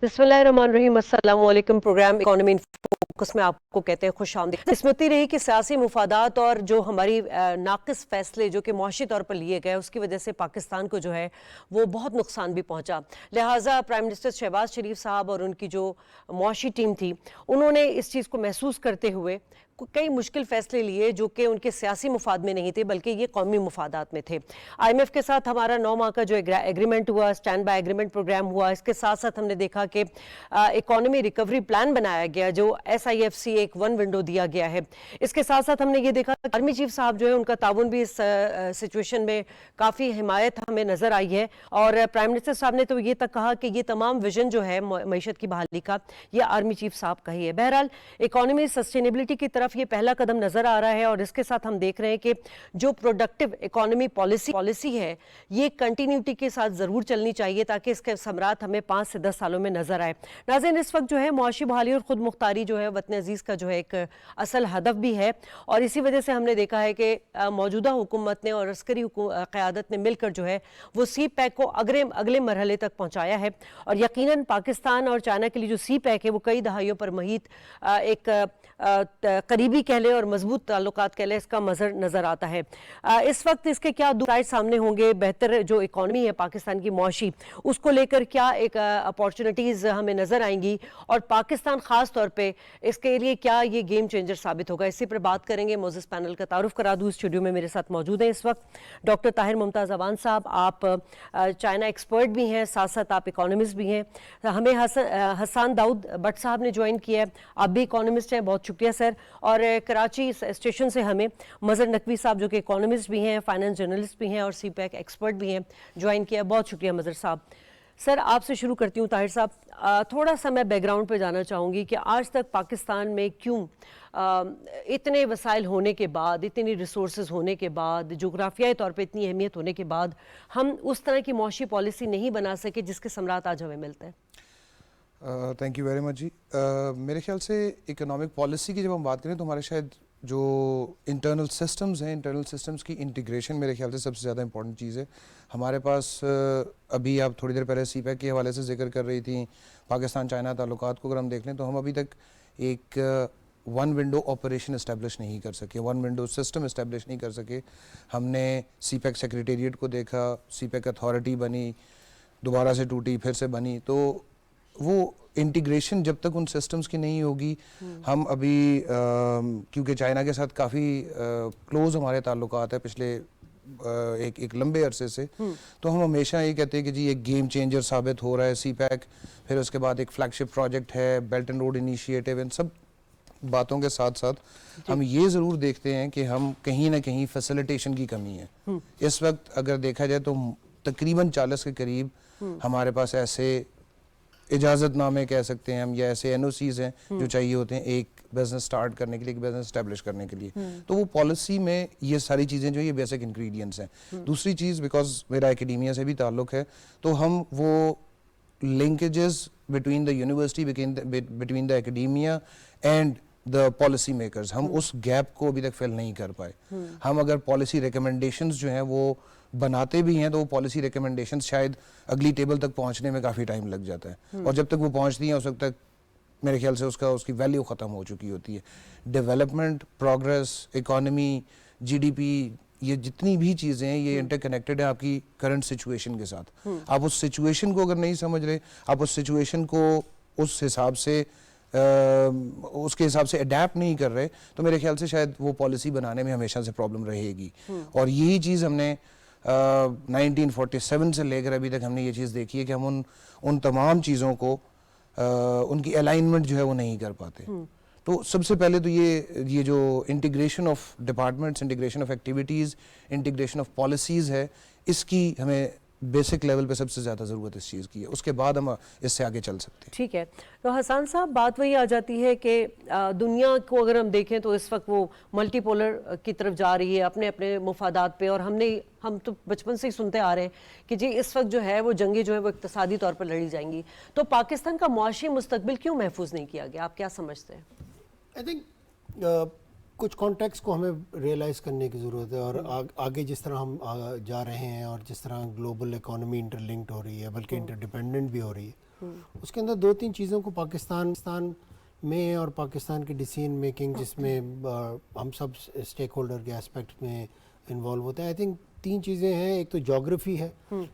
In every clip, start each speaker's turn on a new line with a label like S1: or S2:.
S1: बिस्मिल्लाहिर्रहमानिर्रहीम। अस्सलाम वालेकुम। प्रोग्राम इकोनॉमी इन फोकस में आपको कहते हैं खुश आमदीद। इसमें होती रही कि सियासी मुफादात और जो हमारी नाकिस फैसले जो कि मुआशी तौर पर लिए गए उसकी वजह से पाकिस्तान को जो है वो बहुत नुकसान भी पहुंचा। लिहाजा प्राइम मिनिस्टर शहबाज शरीफ साहब और उनकी जो मुआशी टीम थी उन्होंने इस चीज़ को महसूस करते हुए कई मुश्किल फैसले लिए जो कि उनके सियासी मुफाद में नहीं थे बल्कि ये कौमी मुफादात में थे। IMF के साथ हमारा 9 माह का जो एग्रीमेंट हुआ, स्टैंड बाय एग्रीमेंट प्रोग्राम हुआ, इसके साथ साथ हमने देखा कि इकोनॉमी रिकवरी प्लान बनाया गया जो SIFC एक वन विंडो दिया गया है। इसके साथ साथ हमने ये देखा आर्मी चीफ साहब जो है उनका ताउन भी इस सिचुएशन में काफ़ी हिमायत हमें नज़र आई है और प्राइम मिनिस्टर साहब ने तो ये तक कहा कि ये तमाम विजन जो है मईशत की बहाली का ये आर्मी चीफ साहब का ही है। बहरहाल इकोनॉमी सस्टेनेबिलिटी की तरफ ये पहला कदम नजर आ रहा है और इसके साथ हम देख रहे हैं कि जो प्रोडक्टिव इकोनॉमी पॉलिसी है ये कंटिन्यूटी के साथ जरूर चलनी चाहिए ताकि इसके समरात हमें 5 से 10 सालों में नजर आए। नाज़रीन, इस वक्त जो है मुआशी बहाली और खुद मुख्तारी जो है वतन अजीज का जो है एक असल हदफ भी है और इसी वजह से हमने देखा है कि मौजूदा हुकूमत ने और अस्करी क़यादत ने मिलकर जो है वो CPEC को अगले मरहले तक पहुँचाया है और यकीनन पाकिस्तान और चाइना के लिए जो CPEC है वो कई दहाइयों पर महीत एक करीबी कह लें और मजबूत ताल्लुकात कह लें इसका मजर नज़र आता है। इस वक्त इसके क्या साइड सामने होंगे, बेहतर जो इकॉनमी है पाकिस्तान की मुआशी उसको लेकर क्या एक अपॉर्चुनिटीज़ हमें नज़र आएंगी और पाकिस्तान ख़ास तौर पे इसके लिए क्या ये गेम चेंजर साबित होगा, इसी पर बात करेंगे। मोजिस पैनल का तारुफ करा दूँ, स्टूडियो में मेरे साथ मौजूद हैं इस वक्त डॉक्टर ताहिर मुमताज़ अवान साहब, आप चाइना एक्सपर्ट भी हैं, साथ साथ आप इकोनॉमिस्ट भी हैं। हमें हसन दाऊद भट्ट साहब ने ज्वाइन किया है, आप भी इकोनॉमिस्ट हैं, बहुत शुक्रिया सर। और कराची स्टेशन से हमें मज़हर नकवी साहब जो कि इकोनॉमिस्ट भी हैं, फाइनेंस जर्नलिस्ट भी हैं और CPEC एक्सपर्ट भी हैं, ज्वाइन किया, बहुत शुक्रिया मज़हर साहब। सर आपसे शुरू करती हूँ। ताहिर साहब, थोड़ा सा मैं बैकग्राउंड पे जाना चाहूँगी कि आज तक पाकिस्तान में क्यों इतने वसाइल होने के बाद, इतनी रिसोर्सेज होने के बाद, जोग्राफियाई तौर पे इतनी अहमियत होने के बाद हम उस तरह की मुआशी पॉलिसी नहीं बना सके जिसके समरात आज हमें मिलते हैं?
S2: थैंक यू वेरी मच जी। मेरे ख्याल से इकोनॉमिक पॉलिसी की जब हम बात करें तो हमारे शायद जो इंटरनल सिस्टम्स हैं, इंटरनल सिस्टम्स की इंटीग्रेशन मेरे ख्याल से सबसे ज़्यादा इंपॉर्टेंट चीज़ है। हमारे पास अभी आप थोड़ी देर पहले CPEC के हवाले से जिक्र कर रही थी, पाकिस्तान चाइना ताल्लुकात को अगर हम देख लें तो हम अभी तक एक वन विंडो ऑपरेशन इस्टेब्लिश नहीं कर सके, वन विंडो सिस्टम इस्टेब्लिश नहीं कर सके। हमने CPEC सेक्रेटेरिएट को देखा, CPEC अथॉरिटी बनी, दोबारा से टूटी, फिर से बनी, तो वो इंटीग्रेशन जब तक उन सिस्टम्स की नहीं होगी, हम अभी क्योंकि चाइना के साथ काफ़ी क्लोज हमारे ताल्लुकात है पिछले एक लंबे अरसे से, तो हम हमेशा ये कहते हैं कि जी एक गेम चेंजर साबित हो रहा है CPEC, फिर उसके बाद एक फ्लैगशिप प्रोजेक्ट है बेल्ट एंड रोड इनिशिएटिव। इन सब बातों के साथ साथ हम ये ज़रूर देखते हैं कि हम कहीं ना कहीं फैसिलिटेशन की कमी है। इस वक्त अगर देखा जाए तो तकरीबन 40 के करीब हमारे पास ऐसे इजाज़तनामे कह सकते हैं हम या ऐसे NOCs हैं जो चाहिए होते हैं एक बिज़नेस स्टार्ट करने के लिए, एक बिज़नेस स्टैब्लिश करने के लिए। तो वो पॉलिसी में ये सारी चीज़ें जो ये बेसिक इंग्रेडिएंट्स हैं। दूसरी चीज़, बिकॉज मेरा एकेडमिया से भी ताल्लुक है, तो हम वो linkages between the university, between the academia and the policy makers, हम उस गैप को अभी तक फिल नहीं कर पाए। हम अगर पॉलिसी रिकमेंडेशंस जो हैं वो बनाते भी हैं तो वो पॉलिसी रिकमेंडेशंस शायद अगली टेबल तक पहुंचने में काफ़ी टाइम लग जाता है और जब तक वो पहुंचती हैं उस वक्त तक मेरे ख्याल से उसकी वैल्यू ख़त्म हो चुकी होती है। डेवलपमेंट, प्रोग्रेस, इकोनॉमी, GDP, ये जितनी भी चीज़ें हैं ये इंटरकनेक्टेड है आपकी करंट सिचुएशन के साथ। आप उस सिचुएशन को अगर नहीं समझ रहे, आप उस सिचुएशन को उस हिसाब से उसके हिसाब से अडेप्ट नहीं कर रहे, तो मेरे ख्याल से शायद वो पॉलिसी बनाने में हमेशा से प्रॉब्लम रहेगी। और यही चीज़ हमने 1947 से लेकर अभी तक हमने ये चीज़ देखी है कि हम उन तमाम चीज़ों को उनकी अलाइनमेंट जो है वो नहीं कर पाते। तो सबसे पहले तो ये जो integration of departments, integration of activities, integration of policies है, इसकी हमें बेसिक लेवल पे सबसे ज़्यादा ज़रूरत इस चीज़ की है। उसके बाद हम इससे आगे चल सकते हैं।
S1: ठीक है, तो हसन साहब बात वही आ जाती है कि दुनिया को अगर हम देखें तो इस वक्त वो मल्टीपोलर की तरफ जा रही है अपने अपने मुफादात पे, और हम तो बचपन से ही सुनते आ रहे हैं कि जी इस वक्त जो है वो जंगें जो है वो इक़्तिसादी तौर पर लड़ी जाएंगी। तो पाकिस्तान का मुआशी मुस्तकबिल क्यों महफूज नहीं किया गया, आप क्या समझते हैं?
S3: आई थिंक कुछ कॉन्टेक्स्ट को हमें रियलाइज़ करने की ज़रूरत है और आगे जिस तरह हम जा रहे हैं और जिस तरह ग्लोबल इकोनॉमी इंटरलिंक्ड हो रही है बल्कि इंटरडिपेंडेंट भी हो रही है, उसके अंदर दो तीन चीज़ों को पाकिस्तान में और पाकिस्तान की डिसीजन मेकिंग जिसमें हम सब स्टेक होल्डर के एस्पेक्ट में इन्वॉल्व होते हैं। आई थिंक तीन चीज़ें हैं, एक तो जोग्राफी है,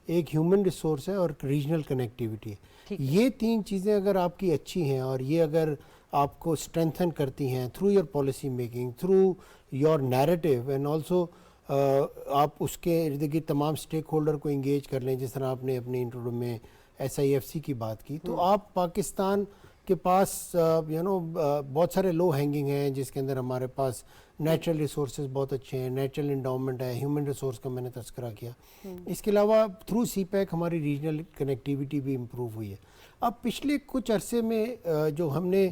S3: एक ह्यूमन रिसोर्स है और रीजनल कनेक्टिविटी है। ये तीन चीज़ें अगर आपकी अच्छी हैं और ये अगर आपको स्ट्रेंथन करती हैं through your policy making, through your narrative and also आप उसके इर्द गिर्द तमाम स्टेक होल्डर को इंगेज कर लें, जिस तरह आपने अपने इंट्रोडक्शन में SIFC की बात की, तो आप पाकिस्तान के पास बहुत सारे लो हैंगिंग हैं जिसके अंदर हमारे पास नेचुरल रिसोर्सेज बहुत अच्छे हैं, नेचुरल इंडाउमेंट है, ह्यूमन रिसोर्स का मैंने तस्करा किया। इसके अलावा थ्रू CPEC हमारी रीजनल कनेक्टिविटी भी इम्प्रूव हुई है। अब पिछले कुछ अरसे में जो हमने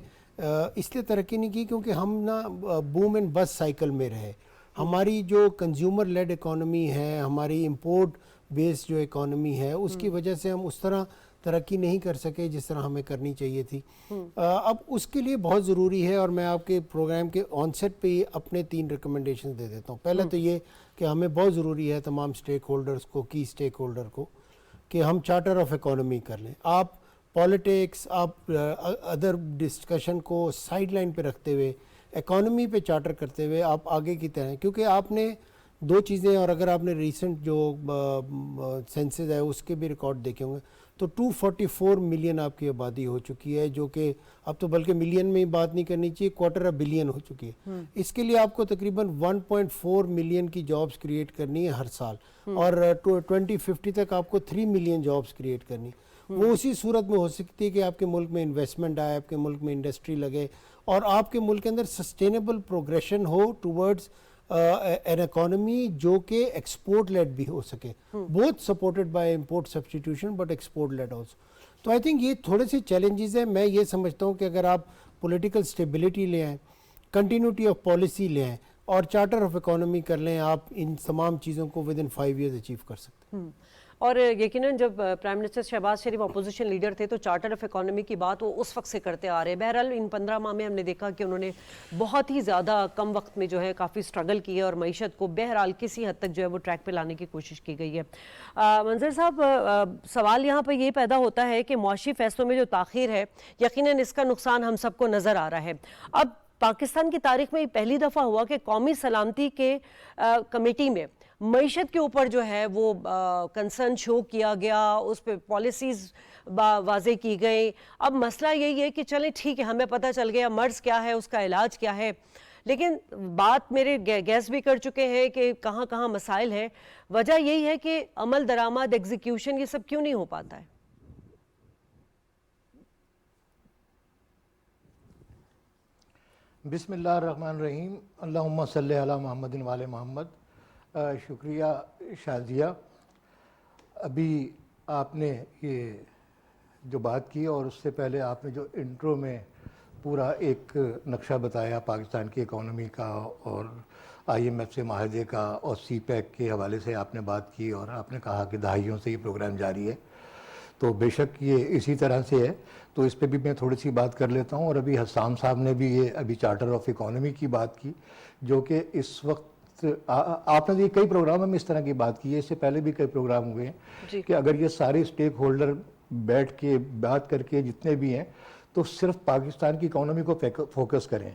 S3: इसलिए तरक्की नहीं की क्योंकि हम ना बूम एंड बस्ट साइकिल में रहे। हमारी जो कंज्यूमर लेड इकोनॉमी है, हमारी इंपोर्ट बेस्ड जो इकोनॉमी है, उसकी वजह से हम उस तरह तरक्की नहीं कर सके जिस तरह हमें करनी चाहिए थी। अब उसके लिए बहुत ज़रूरी है और मैं आपके प्रोग्राम के ऑनसेट पे ही अपने 3 रिकमेंडेशन दे देता हूँ। पहला तो ये कि हमें बहुत ज़रूरी है तमाम स्टेक होल्डर्स को, की स्टेक होल्डर को, कि हम चार्टर ऑफ इकोनॉमी कर लें। आप पॉलिटिक्स, आप अदर डिस्कशन को साइड लाइन पर रखते हुए इकोनॉमी पे चार्टर करते हुए आप आगे की तरह, क्योंकि आपने दो चीज़ें, और अगर आपने रिसेंट जो सेंसस है उसके भी रिकॉर्ड देखे होंगे तो 244 मिलियन आपकी आबादी हो चुकी है, जो कि अब तो बल्कि मिलियन में ही बात नहीं करनी चाहिए, 1/4 बिलियन हो चुकी है। इसके लिए आपको तकरीबन 1.4 मिलियन की जॉब्स क्रिएट करनी है हर साल और 2050 तक आपको 3 मिलियन जॉब्स क्रिएट करनी। वो उसी सूरत में हो सकती है कि आपके मुल्क में इन्वेस्टमेंट आए, आपके मुल्क में इंडस्ट्री लगे और आपके मुल्क के अंदर सस्टेनेबल प्रोग्रेशन हो टूवर्ड्स एन इकोनॉमी जो कि एक्सपोर्ट लेड भी हो सके, both supported by import substitution but export led also. तो आई थिंक ये थोड़े से चैलेंजेस हैं। मैं ये समझता हूँ कि अगर आप पॉलिटिकल स्टेबिलिटी ले आएँ, कंटिन्यूटी ऑफ पॉलिसी ले आएँ और चार्टर ऑफ इकोनॉमी कर लें, आप इन तमाम चीज़ों को विद इन 5 ईयर्स अचीव कर सकते हैं।
S1: और यकीनन जब प्राइम मिनिस्टर शहबाज शरीफ अपोजिशन लीडर थे तो चार्टर ऑफ इकोनॉमी की बात वो उस वक्त से करते आ रहे हैं। बहरहाल इन 15 माह में हमने देखा कि उन्होंने बहुत ही ज़्यादा कम वक्त में जो है काफ़ी स्ट्रगल की है और मईशत को बहरहाल किसी हद तक जो है वो ट्रैक पे लाने की कोशिश की गई है। मंजर साहब, सवाल यहाँ पर ये पैदा होता है कि मुआशी फैसलों में जो ताख़ीर है, यकीनन इसका नुकसान हम सबको नज़र आ रहा है। अब पाकिस्तान की तारीख में पहली दफ़ा हुआ कि कौमी सलामती के कमेटी में मईशत के ऊपर जो है वो कंसर्न शो किया गया, उस पर पॉलिसीज़ वाजे की गई। अब मसला यही है कि चलें ठीक है, हमें पता चल गया मर्ज़ क्या है, उसका इलाज क्या है, लेकिन बात मेरे गैस भी कर चुके हैं कि कहाँ कहाँ मसाइल हैं। वजह यही है कि अमल दरामद, एग्जीक्यूशन, ये सब क्यों नहीं हो पाता है?
S4: बिस्मिल्लाहिर्रहमानिर्रहीम, अल्लाहुम्मा सल्ली अला मुहम्मदिन वाले मोहम्मद। शुक्रिया शाजिया। अभी आपने ये जो बात की और उससे पहले आपने जो इंट्रो में पूरा एक नक्शा बताया पाकिस्तान की इकोनॉमी का और IMF से माहदे का और CPEC के हवाले से आपने बात की और आपने कहा कि दहाइयों से ये प्रोग्राम जारी है, तो बेशक ये इसी तरह से है। तो इस पे भी मैं थोड़ी सी बात कर लेता हूँ। और अभी हसाम साहब ने भी ये अभी चार्टर ऑफ इकोनॉमी की बात की, जो कि इस वक्त आपने तो ये कई प्रोग्रामों में इस तरह की बात की है, इससे पहले भी कई प्रोग्राम हुए हैं कि अगर ये सारे स्टेक होल्डर बैठ के बात करके जितने भी हैं तो सिर्फ पाकिस्तान की इकोनॉमी को फोकस करें।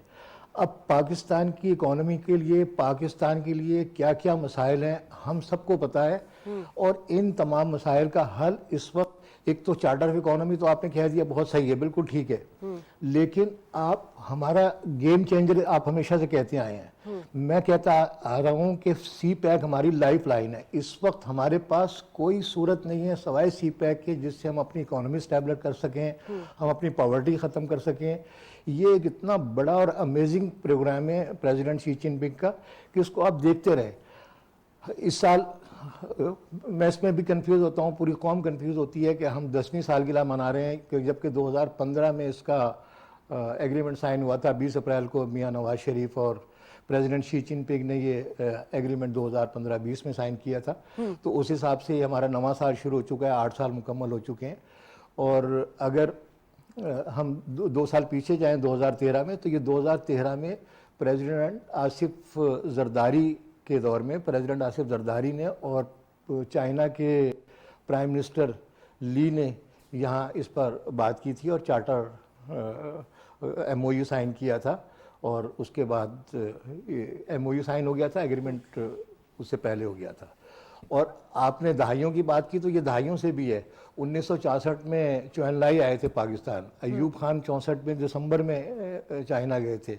S4: अब पाकिस्तान की इकोनॉमी के लिए, पाकिस्तान के लिए क्या क्या मसाइल हैं हम सबको पता है और इन तमाम मसाइल का हल इस वक्त, एक तो चार्टर ऑफ इकोनॉमी तो आपने कह दिया बहुत सही है, बिल्कुल ठीक है, लेकिन आप हमारा गेम चेंजर आप हमेशा से कहते आए हैं। मैं कहता आ रहा हूँ कि CPEC हमारी लाइफ लाइन है। इस वक्त हमारे पास कोई सूरत नहीं है सवाए CPEC के जिससे हम अपनी इकोनॉमी स्टेबल कर सकें, हम अपनी पॉवर्टी ख़त्म कर सकें। ये एक इतना बड़ा और अमेजिंग प्रोग्राम है प्रेसिडेंट शी जिनपिंग का कि उसको आप देखते रहे। इस साल मैं इसमें भी कंफ्यूज होता हूँ, पूरी कौम कंफ्यूज होती है कि हम 10वीं सालगिरह मना रहे हैं, जबकि 2015 में इसका एग्रीमेंट साइन हुआ था 20 अप्रैल को मियां नवाज शरीफ और प्रेसिडेंट शी जिनपिंग ने ये एग्रीमेंट 2015-20 में साइन किया था। तो उस हिसाब से हमारा नवा साल शुरू हो चुका है, 8 साल मुकम्मल हो चुके हैं। और अगर हम 2 साल पीछे जाएं 2013 में, तो ये 2013 में प्रेसिडेंट आसिफ जरदारी के दौर में प्रेसिडेंट आसिफ जरदारी ने और चाइना के प्राइम मिनिस्टर ली ने यहाँ इस पर बात की थी और चार्टर MOU साइन किया था और उसके बाद MOU साइन हो गया था, एग्रीमेंट उससे पहले हो गया था। और आपने दहाइयों की बात की तो ये दहाइयों से भी है। 1964 में चौन लाई आए थे पाकिस्तान, अयूब खान 64 में दिसंबर में चाइना गए थे,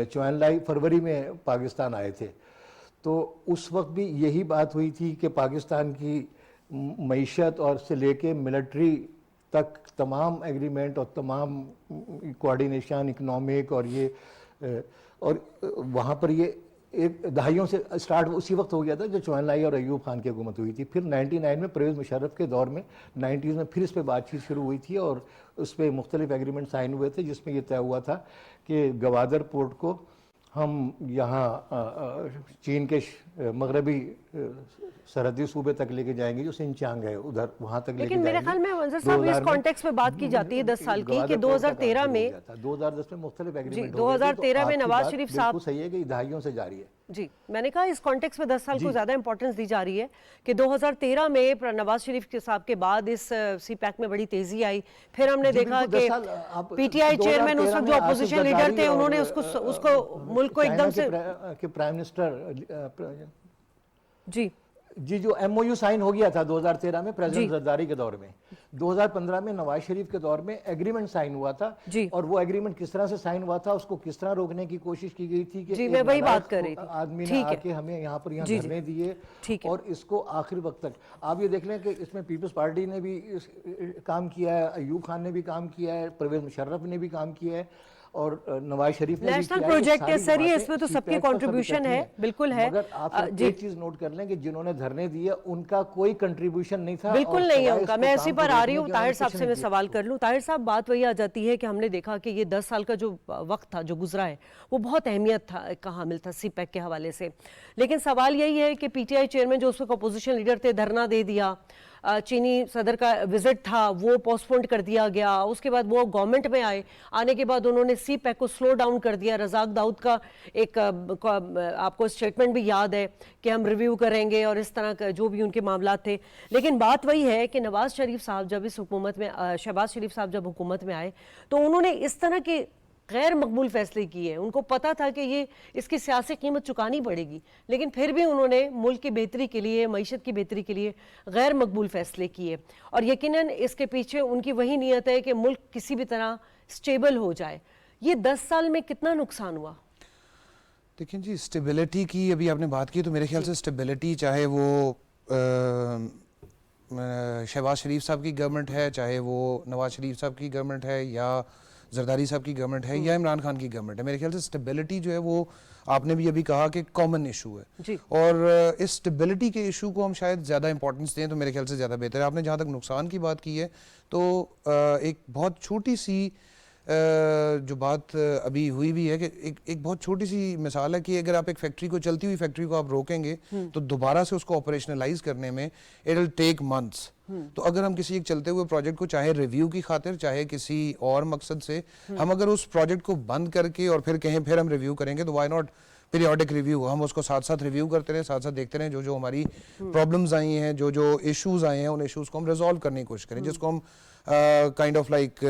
S4: चौन लाई फरवरी में पाकिस्तान आए थे। तो उस वक्त भी यही बात हुई थी कि पाकिस्तान की मईशत और से लेके मिलिट्री तक तमाम एग्रीमेंट और तमाम कोऑर्डिनेशन इकोनॉमिक और ये और वहाँ पर ये एक दहाइयों से स्टार्ट उसी वक्त हो गया था जब चौन लाई और अयूब खान की हुकूमत हुई थी। फिर 99 में परवेज़ मुशर्रफ के दौर में 90s में फिर इस पर बातचीत शुरू हुई थी और उस पर मुख्तलिफ एग्रीमेंट साइन हुए थे जिसमें यह तय हुआ था कि गवादर पोर्ट को हम यहाँ चीन के मगरबी सरहदी सूबे तक लेके जाएंगे जो सिंचांग है उधर वहाँ तक लेके जाएंगे।
S1: लेकिन मेरे ख्याल में मंजर साहब इस कॉन्टेक्स्ट में बात की जाती है 10 साल की कि 2013 में
S4: 2010 में मुख्तलिफ एग्रीमेंट
S1: 2013 में नवाज शरीफ साहब
S4: सही है कि दहाइयों से जारी है।
S1: जी, मैंने कहा इस कॉन्टेक्स्ट में 10 साल को ज़्यादा इंपॉर्टेंस दी जा रही है कि 2013 में नवाज शरीफ के साहब के बाद इस CPEC में बड़ी तेजी आई। फिर हमने देखा कि PTI चेयरमैन उस वक्त जो अपोजिशन लीडर थे उन्होंने उसको मुल्क को एकदम से
S4: प्राइम मिनिस्टर
S1: जी
S4: जो MOU साइन हो गया था 2013 में प्रेसिडेंट जरदारी के दौर में, 2015 में नवाज शरीफ के दौर में एग्रीमेंट साइन हुआ था और वो एग्रीमेंट किस तरह से साइन हुआ था उसको किस तरह रोकने की कोशिश की गई थी कि
S1: मैं वही बात कर रही थी।
S4: आदमी ने आके हमें यहाँ धरने दिए और इसको आखिरी वक्त तक आप ये देख लें कि इसमें पीपल्स पार्टी ने भी काम किया है, अयूब खान ने भी काम किया है, परवेज मुशर्रफ ने भी काम किया है और नवाज शरीफ ने
S1: नेशनल प्रोजेक्ट है सर, ये इसमें तो सबकी कंट्रीब्यूशन है, बिल्कुल है।
S4: मगर आप एक चीज नोट कर लें कि जिन्होंने धरने दिए उनका कोई कंट्रीब्यूशन नहीं था,
S1: बिल्कुल नहीं है उनका। मैं इसी पर आ रही हूँ, ताहिर साहब से मैं सवाल कर लूँ। ताहिर साहब, बात वही आ जाती है कि हमने देखा कि ये 10 साल का जो वक्त था जो गुजरा है वो बहुत अहमियत था का हामिल था CPEC के हवाले से। लेकिन सवाल यही है कि PTI चेयरमैन जो उस वक्त अपोजिशन लीडर थे धरना दे दिया, चीनी सदर का विजिट था वो पोस्टपोन कर दिया गया, उसके बाद वो गवर्नमेंट में आने के बाद उन्होंने CPEC को स्लो डाउन कर दिया। रज़ाक दाऊद का एक आपको स्टेटमेंट भी याद है कि हम रिव्यू करेंगे और इस तरह का जो भी उनके मामला थे। लेकिन बात वही है कि नवाज शरीफ साहब जब इस हुकूमत में शहबाज शरीफ साहब जब हुकूमत में आए तो उन्होंने इस तरह के गैर मकबूल फैसले किए। उनको पता था कि ये इसकी सियासी कीमत चुकानी पड़ेगी, लेकिन फिर भी उन्होंने मुल्क की बेहतरी के लिए, मईशत की बेहतरी के लिए गैर मकबूल फैसले किए और यकीनन इसके पीछे उनकी वही नीयत है कि मुल्क किसी भी तरह स्टेबल हो जाए। ये 10 साल में कितना नुकसान हुआ?
S2: देखिए जी, स्टेबिलिटी की अभी आपने बात की तो मेरे ख्याल से स्टेबिलिटी चाहे वो शहबाज शरीफ साहब की गवर्नमेंट है, चाहे वो नवाज शरीफ साहब की गवर्नमेंट है या जरदारी साहब की गवर्नमेंट है या इमरान खान की गवर्नमेंट है, मेरे ख्याल से स्टेबिलिटी जो है वो आपने भी अभी कहा कि कॉमन इशू है और इस स्टेबिलिटी के इशू को हम शायद ज़्यादा इंपॉर्टेंस दें तो मेरे ख्याल से ज़्यादा बेहतर है। आपने जहाँ तक नुकसान की बात की है तो एक बहुत छोटी सी जो बात अभी हुई भी है कि एक बहुत छोटी सी मिसाल है कि अगर आप एक फैक्ट्री को, चलती हुई फैक्ट्री को आप रोकेंगे तो दोबारा से उसको ऑपरेशनलाइज करने में इट विल टेक मंथ्स। तो अगर हम किसी एक चलते हुए प्रोजेक्ट को चाहे रिव्यू की खातिर चाहे किसी और मकसद से हम अगर उस प्रोजेक्ट को बंद करके और फिर कहें फिर हम रिव्यू करेंगे तो व्हाई नॉट पीरियोडिक रिव्यू, हम उसको साथ साथ रिव्यू करते रहे, साथ साथ देखते रहे जो जो हमारी प्रॉब्लम्स आई हैं, जो जो इश्यूज आए हैं उन इश्यूज को हम रिजॉल्व करने की कोशिश करें, जिसको हम काइंड ऑफ लाइक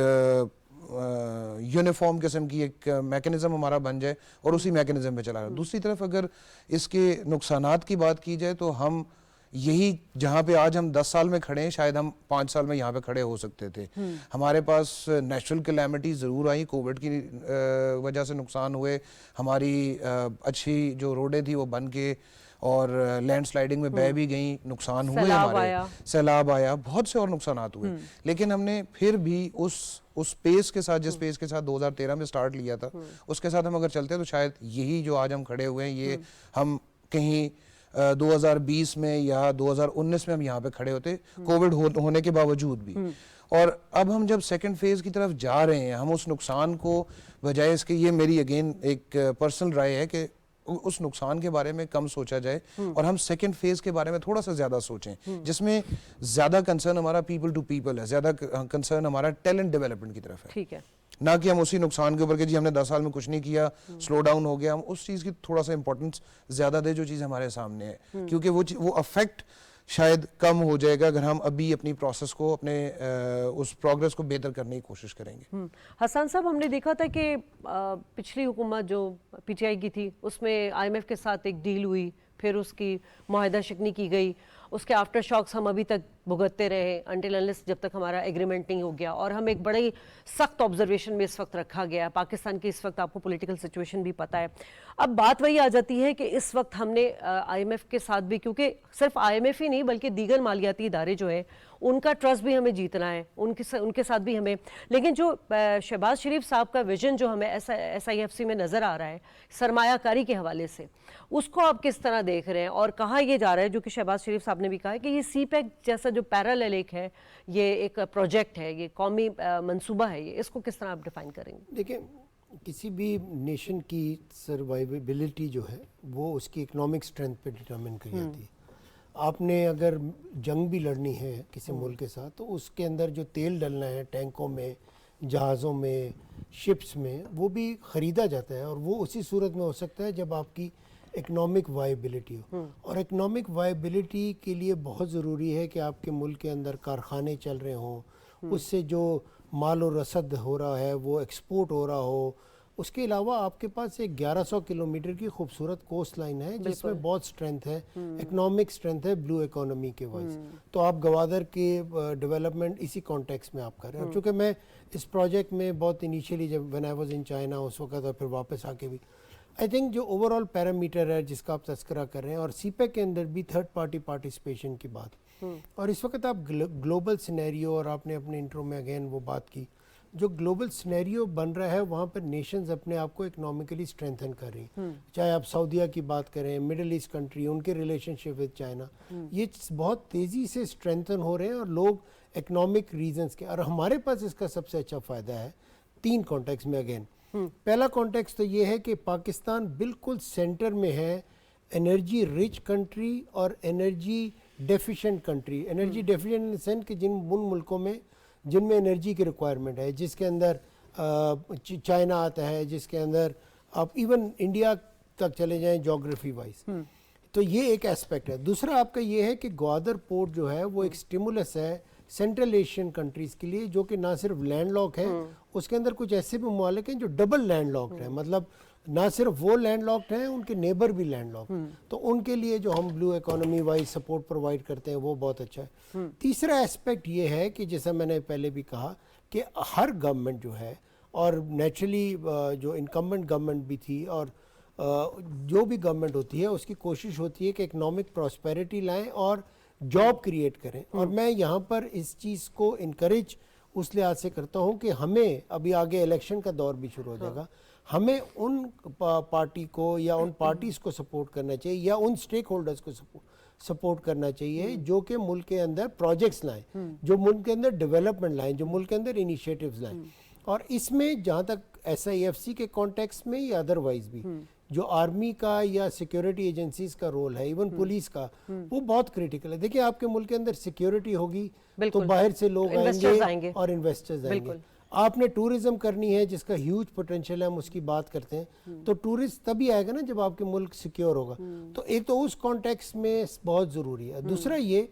S2: यूनिफॉर्म किस्म की एक मैकेनिज्म हमारा बन जाए और उसी मैकेनिज्म पे चला रहा है। दूसरी तरफ अगर इसके नुकसानात की बात की जाए तो हम यही जहाँ पे आज हम 10 साल में खड़े हैं शायद हम 5 साल में यहाँ पे खड़े हो सकते थे। हमारे पास नेचुरल कैलेमिटी ज़रूर आई, कोविड की वजह से नुकसान हुए, हमारी अच्छी जो रोडें थी वो बन के और लैंडस्लाइडिंग में बह भी गई, नुकसान हुए, हमारे सैलाब आया, बहुत से और नुकसानात हुए। लेकिन हमने फिर भी उस पेस के साथ, जिस पेस के साथ 2013 में स्टार्ट लिया था उसके साथ हम अगर चलते तो शायद यही जो आज हम खड़े हुए हैं ये हम कहीं 2020 में या 2019 में हम यहाँ पे खड़े होते कोविड होने के बावजूद भी। और अब हम जब सेकंड फेज की तरफ जा रहे हैं हम उस नुकसान को बजाय इसके, ये मेरी अगेन एक पर्सनल राय है कि उस नुकसान के बारे में कम सोचा जाए और हम सेकंड फेज के बारे में थोड़ा सा ज्यादा सोचें जिसमें ज्यादा कंसर्न हमारा पीपल टू पीपल है, ज्यादा कंसर्न हमारा टैलेंट डेवलपमेंट की तरफ है।
S1: ठीक है,
S2: ना कि हम उसी नुकसान के ऊपर कि जी हमने 10 साल में कुछ नहीं किया, स्लो डाउन हो गया, हम उस चीज़ की थोड़ा सा इंपॉर्टेंस ज़्यादा दे जो चीज़ हमारे सामने है, क्योंकि वो अफेक्ट शायद कम हो जाएगा अगर हम अभी अपनी प्रोसेस को, अपने उस प्रोग्रेस को बेहतर करने की कोशिश करेंगे।
S1: हसन साहब, हमने देखा था कि पिछली हुकूमत जो पीटीआई की थी उसमें आईएमएफ के साथ एक डील हुई, फिर उसकी मुआहदा शिकनी की गई, उसके आफ्टर शॉक्स हम अभी तक भुगतते रहे अनटिल अनलेस जब तक हमारा एग्रीमेंट नहीं हो गया। और हम एक बड़े सख्त ऑब्जर्वेशन में इस वक्त रखा गया है। पाकिस्तान की इस वक्त आपको पॉलिटिकल सिचुएशन भी पता है। अब बात वही आ जाती है कि इस वक्त हमने आईएमएफ के साथ भी, क्योंकि सिर्फ आईएमएफ ही नहीं बल्कि दीगर मालियाती इदारे जो है उनका ट्रस्ट भी हमें जीतना है, उनके साथ भी हमें। लेकिन जो शहबाज शरीफ साहब का विजन जो हमें SIFC में नज़र आ रहा है सरमायाकारी के हवाले से, उसको आप किस तरह देख रहे हैं और कहाँ ये जा रहा है? जो कि शहबाज शरीफ साहब ने भी कहा है कि ये CPEC जैसा जो पैरेलल एक है, ये एक प्रोजेक्ट है, ये कौमी मंसूबा है, ये इसको किस तरह आप डिफाइन करेंगे?
S3: देखिए, किसी भी नेशन की सर्वाइवेबिलिटी जो है वो उसकी इकोनॉमिक स्ट्रेंथ पे डिटरमिन की जाती है। आपने अगर जंग भी लड़नी है किसी मुल्क के साथ तो उसके अंदर जो तेल डलना है टैंकों में, जहाज़ों में, शिप्स में, वो भी ख़रीदा जाता है और वो उसी सूरत में हो सकता है जब आपकी इकोनॉमिक वायबिलिटी हो। और इकोनॉमिक वायबिलिटी के लिए बहुत ज़रूरी है कि आपके मुल्क के अंदर कारखाने चल रहे हों, उससे जो माल और रसद हो रहा है वो एक्सपोर्ट हो रहा हो। उसके अलावा आपके पास एक 1100 किलोमीटर की खूबसूरत कोस्ट लाइन है जिसमें बहुत स्ट्रेंथ है, इकोनॉमिक स्ट्रेंथ है ब्लू इकोनॉमी के वाइज। तो आप गवादर के डेवलपमेंट इसी कॉन्टेक्स्ट में आप कर रहे हैं। चूँकि मैं इस प्रोजेक्ट में बहुत इनिशियली जब when I was in China उस वक्त और फिर वापस आके भी, आई थिंक जो ओवरऑल पैरामीटर है जिसका आप तस्करा कर रहे हैं और CPEC के अंदर भी थर्ड पार्टी पार्टिसिपेशन की बात, और इस वक्त आप ग्लोबल सिनेरियो, और आपने अपने इंट्रो में अगेन वो बात की, जो ग्लोबल सिनेरियो बन रहा है वहाँ पर नेशंस अपने आप को इकोनॉमिकली स्ट्रेंथन कर रही हैं। चाहे आप सऊदीया की बात करें, मिडिल ईस्ट कंट्री, उनके रिलेशनशिप विद चाइना, ये बहुत तेज़ी से स्ट्रेंथन हो रहे हैं और लोग इकोनॉमिक रीजंस के, और हमारे पास इसका सबसे अच्छा फ़ायदा है 3 कॉन्टेक्स्ट में। अगेन पहला कॉन्टेक्स्ट तो ये है कि पाकिस्तान बिल्कुल सेंटर में है, एनर्जी रिच कंट्री और energy deficient country. Energy deficient in the sense कि उन मुल्कों में जिनमें एनर्जी की रिक्वायरमेंट है, जिसके अंदर चाइना आता है, जिसके अंदर आप इवन इंडिया तक चले जाएं जोग्राफी वाइज, तो ये एक एस्पेक्ट है। दूसरा आपका ये है कि ग्वादर पोर्ट जो है वो एक स्टिमुलस है सेंट्रल एशियन कंट्रीज़ के लिए, जो कि ना सिर्फ लैंड लॉक है, उसके अंदर कुछ ऐसे भी ममालिक हैं जो डबल लैंड लॉक्ड है, मतलब ना सिर्फ वो लैंड लॉक्ड हैं, उनके नेबर भी लैंड लॉक्ड। तो उनके लिए जो हम blue economy wise support provide करते हैं वो बहुत अच्छा है। तीसरा एस्पेक्ट ये है कि जैसा मैंने पहले भी कहा कि हर गवर्नमेंट जो है, और नेचुरली जो इनकम्बेंट गवर्नमेंट भी थी और जो भी गवर्नमेंट होती है उसकी कोशिश होती है कि इकोनॉमिक प्रॉस्पेरिटी लाएं और जॉब क्रिएट करें। और मैं यहाँ पर इस चीज़ को इनकरेज उस लिहाज से करता हूँ कि हमें अभी आगे इलेक्शन का दौर भी शुरू हो जाएगा, हमें उन पार्टी को या उन पार्टीज़ को सपोर्ट करना चाहिए या उन स्टेक होल्डर्स को सपोर्ट करना चाहिए जो कि मुल्क के अंदर प्रोजेक्ट्स लाएं, जो मुल्क के अंदर डेवलपमेंट लाएं, जो मुल्क के अंदर इनिशिएटिव्स लाएं। और इसमें जहाँ तक SIFC के कॉन्टेक्स्ट में या अदरवाइज भी जो आर्मी का या सिक्योरिटी एजेंसीज का रोल है, इवन पुलिस का, वो बहुत क्रिटिकल है। देखिए, आपके मुल्क के अंदर सिक्योरिटी होगी तो बाहर से लोग आएंगे और इन्वेस्टर्स आएंगे। आपने टूरिज्म करनी है जिसका ह्यूज पोटेंशियल है, हम उसकी बात करते हैं, तो टूरिस्ट तभी आएगा ना जब आपके मुल्क सिक्योर होगा। तो एक तो उस कॉन्टेक्स्ट में बहुत ज़रूरी है। दूसरा ये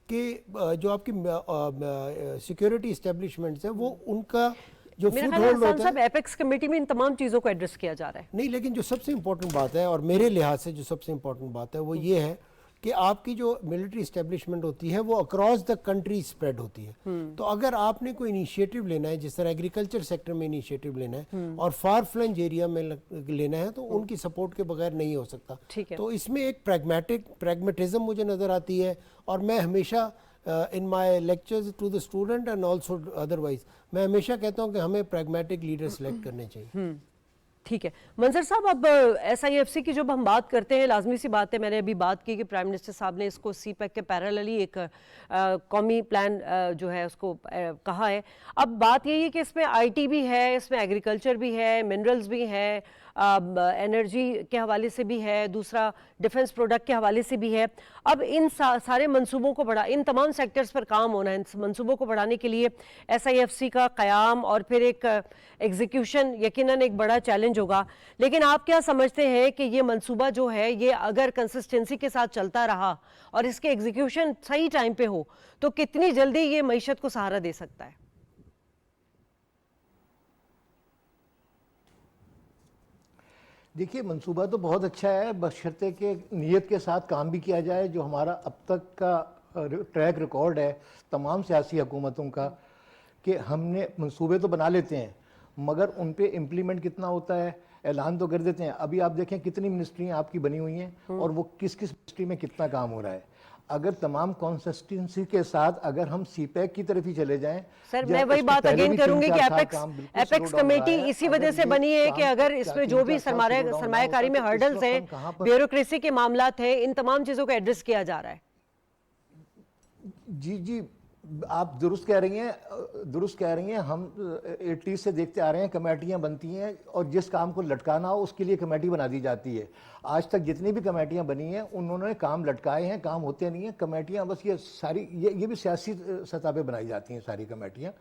S3: कि जो आपकी सिक्योरिटी इस्टेब्लिशमेंट्स है वो उनका जो फुट होल्ड होता है,
S1: एपेक्स कमेटी में इन तमाम चीज़ों को एड्रेस किया जा रहा है।
S3: नहीं, लेकिन जो सबसे इम्पोर्टेंट बात है और मेरे लिहाज से जो सबसे इम्पोर्टेंट बात है वो ये है कि आपकी जो मिलिट्री इस्टेब्लिशमेंट होती है वो अक्रॉस द कंट्री स्प्रेड होती है। तो अगर आपने कोई इनिशिएटिव लेना है, जिस तरह एग्रीकल्चर सेक्टर में इनिशिएटिव लेना है और फार फ्लंग एरिया में लेना है, तो उनकी सपोर्ट के बगैर नहीं हो सकता। तो इसमें एक प्रैग्मेटिज्म मुझे नज़र आती है। और मैं हमेशा in my lectures to the student and also otherwise मैं हमेशा कहता हूँ कि हमें प्रैग्मेटिक लीडर सेलेक्ट करने चाहिए।
S1: ठीक है मंजर साहब, अब SIFC की जब हम बात करते हैं, लाजमी सी बात है, मैंने अभी बात की कि प्राइम मिनिस्टर साहब ने इसको CPEC के पैरेलली एक कौमी प्लान जो है उसको कहा है। अब बात यही है कि इसमें IT भी है, इसमें एग्रीकल्चर भी है, मिनरल्स भी है, एनर्जी के हवाले से भी है, दूसरा डिफेंस प्रोडक्ट के हवाले से भी है। अब इन सारे मंसूबों को इन तमाम सेक्टर्स पर काम होना है। इन मंसूबों को बढ़ाने के लिए SIFC का क़याम और फिर एक एग्जीक्यूशन यकीनन एक बड़ा चैलेंज होगा। लेकिन आप क्या समझते हैं कि ये मंसूबा जो है, ये अगर कंसिस्टेंसी के साथ चलता रहा और इसके एग्जीक्यूशन सही टाइम पे हो तो कितनी जल्दी ये मईशत को सहारा दे सकता है?
S4: देखिए, मंसूबा तो बहुत अच्छा है, बशर्ते कि नीयत के साथ काम भी किया जाए। जो हमारा अब तक का ट्रैक रिकॉर्ड है तमाम सियासी हुकूमतों का, कि हमने मंसूबे तो बना लेते हैं मगर उन पे इम्प्लीमेंट कितना होता है, ऐलान तो कर देते हैं। अभी आप देखें कितनी मिनिस्ट्रियाँ आपकी बनी हुई हैं और वो किस किस मिनिस्ट्री में कितना काम हो रहा है। अगर तमाम कंसिस्टेंसी के साथ अगर हम CPEC की तरफ ही चले जाएं।
S1: सर मैं वही बात अगेन करूंगी कि एपेक्स कमेटी इसी वजह से बनी है कि अगर इसमें जो भी सरमायाकारी में हर्डल्स हैं, ब्यूरोक्रेसी के मामलात हैं, इन तमाम चीजों को एड्रेस किया जा रहा है।
S4: जी आप दुरुस्त कह रही हैं। हम 80 से देखते आ रहे हैं कमेटियां बनती हैं और जिस काम को लटकाना हो उसके लिए कमेटी बना दी जाती है। आज तक जितनी भी कमेटियां बनी हैं उन्होंने काम लटकाए हैं, काम होते नहीं हैं। कमेटियां बस ये सारी ये भी सियासी सतह पे बनाई जाती हैं सारी कमेटियां।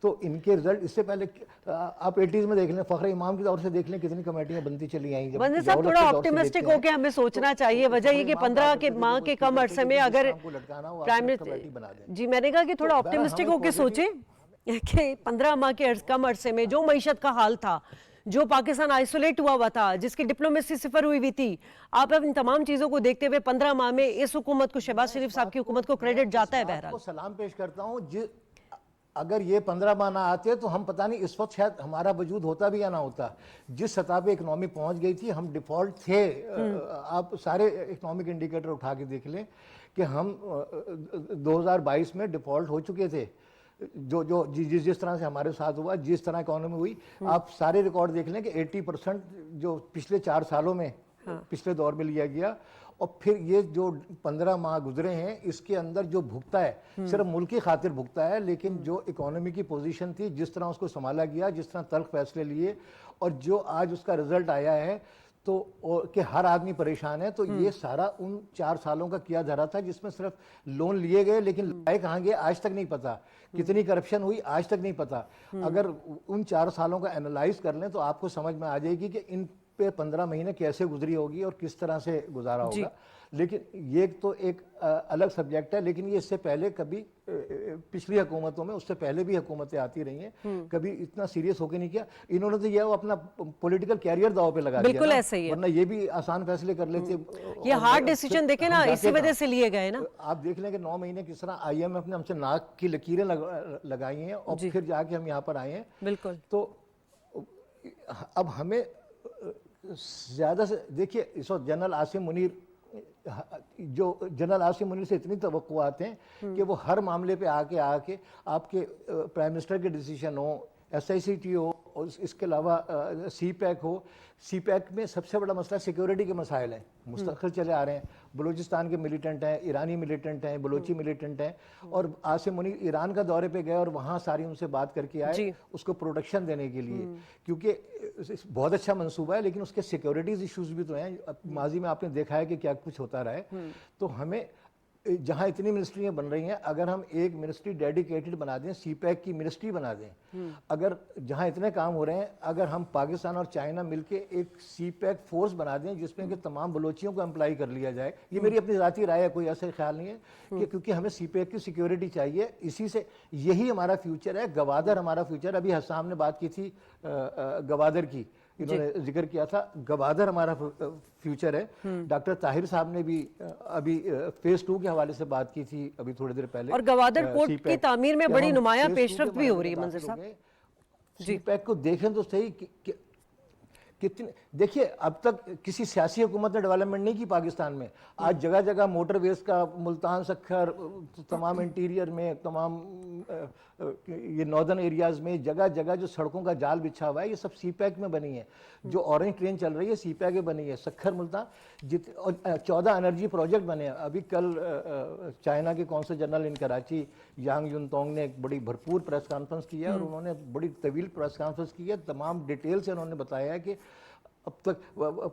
S4: तो इनके रिजल्ट इससे पहले आप 80s में देख लें, फ़ख्र इमाम की दौर से देख लें कितनी कमेटियां बनती चली आई।
S1: मंजर साहब थोड़ा ऑप्टिमिस्टिक होकर हमें सोचना चाहिए। वजह ये कि 15 के माह के कम अरसे में अगर प्राइम मिनिस्टर जी, मैंने कहा कि थोड़ा ऑप्टिमिस्टिक होकर सोचें कि 15 माह के कम अरसे में जो मईशत का हाल था, जो पाकिस्तान आइसोलेट हुआ था, जिसकी डिप्लोमेसी सिफर हुई थी, आप अब इन तमाम चीजों को देखते हुए 15 माह में इस हुकूमत को, शहबाज शरीफ साहब की हुकूमत को क्रेडिट जाता है। बहरहाल
S4: सलाम पेश करता हूँ। अगर ये 15 माह ना आते तो हम पता नहीं इस वक्त शायद हमारा वजूद होता भी या ना होता। जिस सतह पे इकोनॉमी पहुंच गई थी, हम डिफॉल्ट थे। आप सारे इकोनॉमिक इंडिकेटर उठा के देख लें कि हम 2022 में डिफॉल्ट हो चुके थे। जिस तरह से हमारे साथ हुआ, जिस तरह इकोनॉमी हुई, आप सारे रिकॉर्ड देख लें कि 80% जो पिछले 4 सालों में पिछले दौर में लिया गया और फिर ये जो 15 माह गुजरे हैं इसके अंदर जो भुगता है सिर्फ मुल्क की खातिर भुगता है, लेकिन जो इकोनॉमी की पोजीशन थी, जिस तरह उसको संभाला गया, जिस तरह तल्ख फैसले लिए और जो आज उसका रिजल्ट आया है तो कि हर आदमी परेशान है, तो ये सारा उन 4 सालों का किया धरा था जिसमें सिर्फ लोन लिए गए लेकिन लाए कहाँ गए आज तक नहीं पता, कितनी करप्शन हुई आज तक नहीं पता। अगर उन 4 सालों का एनालाइज कर लें तो आपको समझ में आ जाएगी कि इन पे 15 महीने कैसे गुजरी होगी और किस तरह से गुजारा होगा। लेकिन ये तो एक अलग सब्जेक्ट है, लेकिन ये इससे पहले कभी पिछली हुकूमतों में, उससे पहले भी हुकूमतें आती रही हैं, कभी इतना सीरियस होकर नहीं किया। इन्होंने तो ये अपना पॉलिटिकल कैरियर दाव पे लगा दिया।
S1: बिल्कुल ऐसे ही है,
S4: वरना ये भी आसान फैसले कर लेते।
S1: ये हार्ड डिसीजन देखे ना, इसी वजह से लिए गए ना।
S4: आप देख लें कि 9 महीने किस तरह IMF ने हमसे नाक की लकीरें लगाई हैं और फिर जाके हम यहाँ पर आए हैं।
S1: बिल्कुल।
S4: तो अब हमें ज़्यादा से देखिए, इस वक्त जनरल आसिम मुनीर से इतनी तवक्कुआत हैं कि वो हर मामले पे आके आपके प्राइम मिनिस्टर के डिसीजन हो, SICT हो और इसके अलावा CPEC हो। CPEC में सबसे बड़ा मसला सिक्योरिटी के मसाइल हैं, मुस्तकिल चले आ रहे हैं। बलूचिस्तान के मिलिटेंट हैं, ईरानी मिलिटेंट हैं, बलोची मिलिटेंट हैं और आसिम मुनीर ईरान का दौरे पे गए और वहाँ सारी उनसे बात करके आए उसको प्रोटेक्शन देने के लिए, क्योंकि बहुत अच्छा मंसूबा है लेकिन उसके सिक्योरिटीज इश्यूज भी तो हैं। माजी में आपने देखा है कि क्या कुछ होता रहा है। तो हमें जहाँ इतनी मिनिस्ट्रियाँ बन रही हैं, अगर हम एक मिनिस्ट्री डेडिकेटेड बना दें, CPEC की मिनिस्ट्री बना दें, अगर जहाँ इतने काम हो रहे हैं, अगर हम पाकिस्तान और चाइना मिलके एक CPEC फोर्स बना दें जिसमें कि तमाम बलोचियों को अप्लाई कर लिया जाए, ये मेरी अपनी ज़ाती राय है, कोई ऐसा ख्याल नहीं है कि क्योंकि हमें CPEC की सिक्योरिटी चाहिए, इसी से यही हमारा फ्यूचर है। गवादर हमारा फ्यूचर, अभी हसाम ने बात की थी गवादर की, इन्होंने जिक्र किया था, गवादर हमारा फ्यूचर है। डॉक्टर ताहिर साहब ने भी अभी फेज 2 के हवाले से बात की थी अभी थोड़ी देर पहले।
S1: और गवादर पोर्ट की तामीर में बड़ी नुमाया पेशरफ्त भी हो रही है। मंजर साहब
S4: CPEC को देखें तो सही कि कितने, देखिए अब तक किसी सियासी हुकूमत ने डेवलपमेंट नहीं की पाकिस्तान में। आज जगह जगह मोटरवेज का, मुल्तान सखर, तमाम इंटीरियर में, तमाम ये नॉर्दर्न एरियाज में जगह जगह जो सड़कों का जाल बिछा हुआ है, ये सब सीपैक में बनी है। जो ऑरेंज ट्रेन चल रही है सीपैक में बनी है। सखर मुल्तान 14 एनर्जी प्रोजेक्ट बने हैं। अभी कल चाइना के कौंसल जनरल इन कराची यांग युनतोंग ने एक बड़ी भरपूर प्रेस कॉन्फ्रेंस की है और उन्होंने बड़ी तवील प्रेस कॉन्फ्रेंस की है। तमाम डिटेल से उन्होंने बताया है कि अब तक